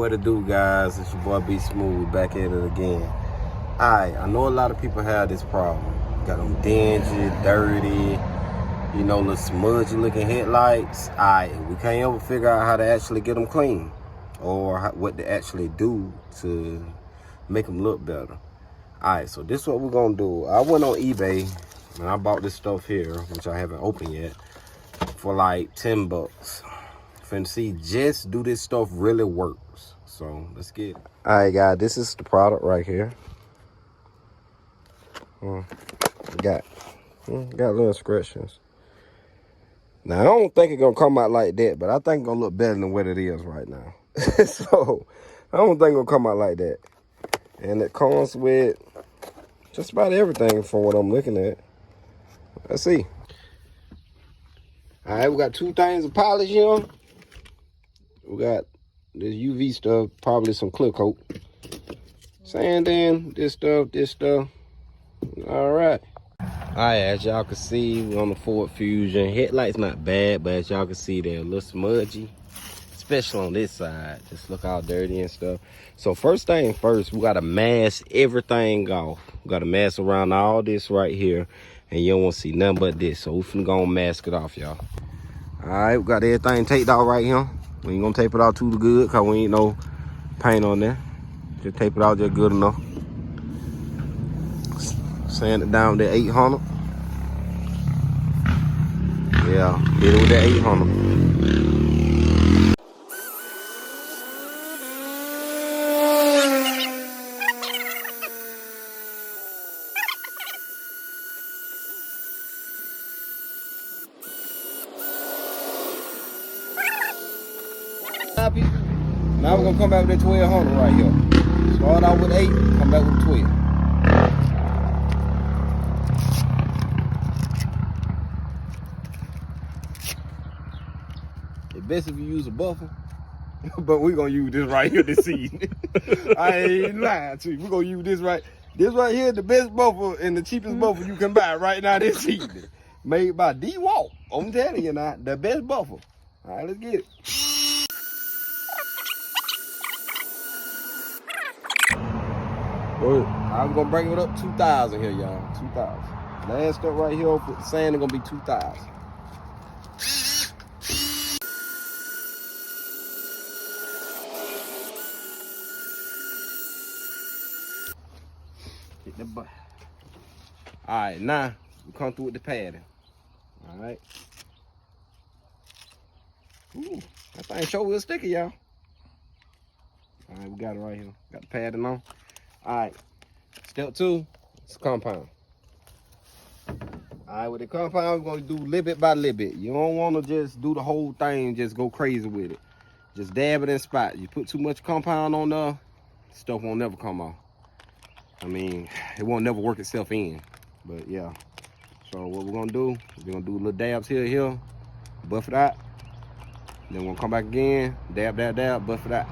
What it do, guys? It's your boy B Smooth back at it again. Alright, I know a lot of people have this problem. Got them dingy, dirty, little smudgy looking headlights. Alright, we can't ever figure out how to actually get them clean or what to actually do to make them look better. Alright, so this is what we're gonna do. I went on eBay and I bought this stuff here, which I haven't opened yet, for like 10 bucks. Finna see just do this stuff really works. So let's get it. Alright guys, this is the product right here. Got little scratches. Now I don't think it's gonna come out like that, but I think it's gonna look better than what it is right now. So I don't think it's gonna come out like that. And it comes with just about everything from what I'm looking at. Let's see. Alright, we got two things of polish here. We got this UV stuff, probably some clear coat. Sanding, this stuff. Alright. Alright, as y'all can see, we're on the Ford Fusion. Headlights not bad, but as y'all can see, they're a little smudgy. Especially on this side. Just look how dirty and stuff. So first thing first, we gotta mask everything off. We gotta mask around all this right here. And you don't wanna see nothing but this. So we finna go and mask it off, y'all. Alright, we got everything taped out right here. We ain't gonna tape it out too good, cause we ain't no paint on there. Just tape it out just good enough. Sand it down to 800. Yeah, hit it with that 800. Now we're gonna come back with that 1200 right here. Start out with 8, come back with 12. It's best if you use a buffer, but we're gonna use this right here this season. I ain't lying to you. We're gonna use this right. This right here, the best buffer and the cheapest buffer you can buy right now this season. Made by D-Walk. I'm telling you now, the best buffer. All right, let's get it. Good. I'm gonna bring it up 2,000 here, y'all. 2,000. Last step right here, put the sand is gonna be 2,000. Hit the butt. All right, now we come through with the padding. All right. Ooh, that thing sure real sticky, y'all. All right, we got it right here. Got the padding on. All right. Step 2, it's compound. All right, with the compound, we're gonna do little bit by little bit. You don't wanna just do the whole thing, just go crazy with it. Just dab it in spot. You put too much compound on there, stuff won't never come off. I mean, it won't never work itself in, but yeah. So what we're gonna do, we're gonna do little dabs here, buff it out. Then we're gonna come back again, dab, buff it out.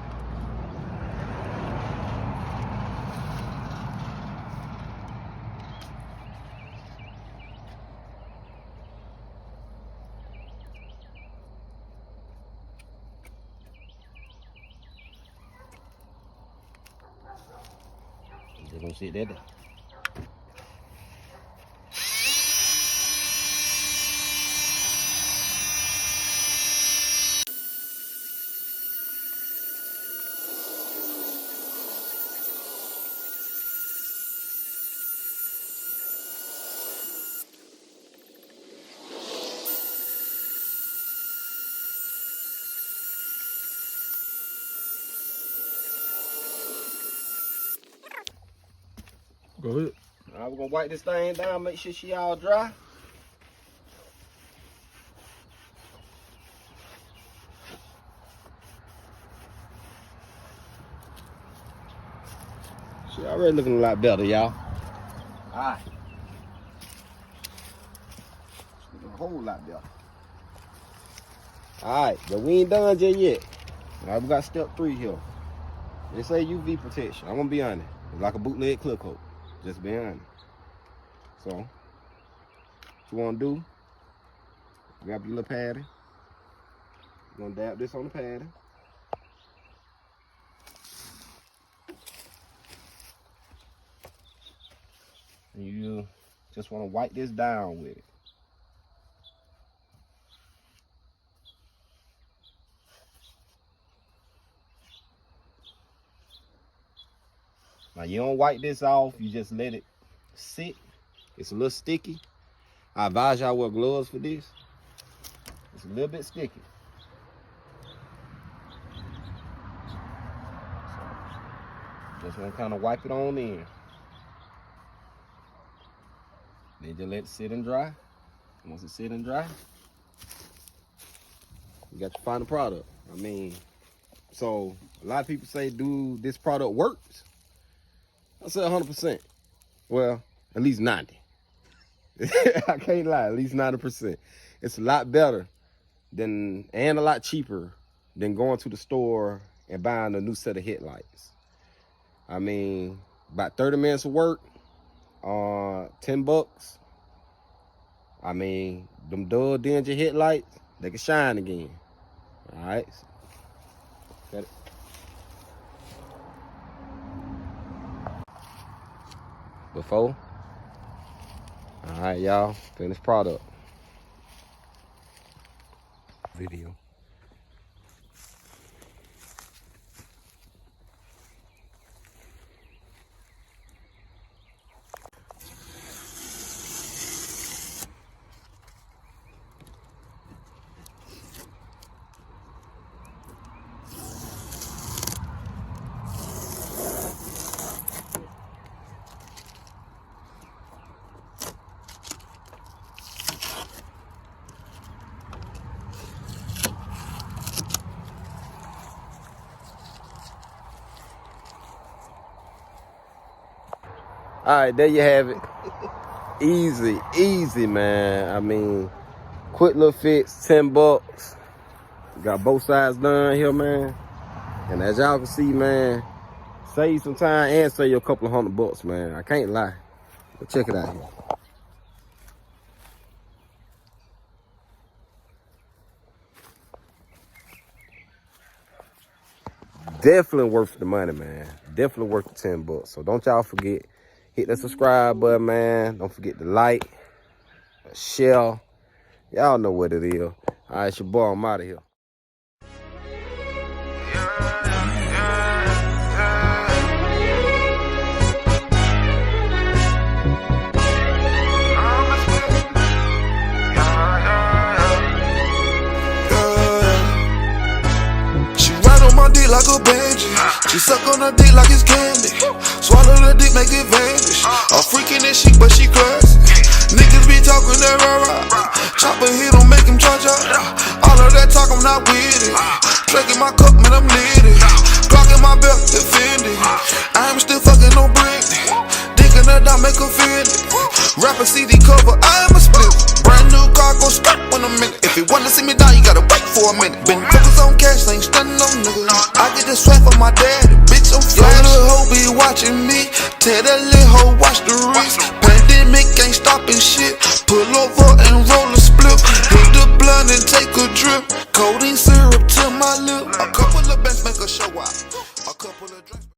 Just gonna sit that there. Go ahead. All right, we're gonna wipe this thing down, make sure she all dry. She already looking a lot better, y'all. All right. Looking a whole lot better. All right, but we ain't done just yet. All right, we got step 3 here. They say UV protection. I'm gonna be honest. It's like a bootleg clear coat. Just be honest. So, what you wanna do? Grab your little padding. You're gonna dab this on the padding. You just want to wipe this down with it. Now you don't wipe this off, you just let it sit. It's a little sticky. I advise y'all wear gloves for this. It's a little bit sticky. So just want to kind of wipe it on in. Then just let it sit and dry. Once it sit and dry, you got your final product. I mean, so a lot of people say, "Do this product works?" I say 100%. Well, at least 90. I can't lie, at least 90%. It's a lot better than, and a lot cheaper than going to the store and buying a new set of headlights. I mean, about 30 minutes of work, $10. I mean, them dull dingy headlights, they can shine again. All right. Got it. Before. All right, y'all. Finished product. Video. All right, there you have it. Easy, easy, man. I mean, quick little fix, $10. Got both sides done here, man. And as y'all can see, man, save some time and save you a couple of $100, man. I can't lie. But check it out here. Definitely worth the money, man. Definitely worth the $10. So don't y'all forget. Hit the subscribe button, man. Don't forget to like, share. Y'all know what it is. All right, it's your boy. I'm out of here. She ride on my dick like a bandit. She suck on her dick like it's candy. Swallow the dick, make it vanish. I'm freaking that shit, but she crazy. Niggas be talking that rah-rah. Chopper hit don't make him charge up. All of that talk, I'm not with it. Drinking my cup, man, I'm lit it. Glock in my belt, defending. I'm still fucking on Britney. Digging her down, make her feel it. Rapper CD cover, I am a split. Brand new car, go start when I'm in it. If you wanna see me down, you gotta wait for a minute. Been focused on cash, ain't stunning on niggas. I get the swag from my daddy, bitch, I'm flash. Your little hoe be watching me. Tell that little hoe watch the wrist. Pandemic ain't stopping shit. Pull over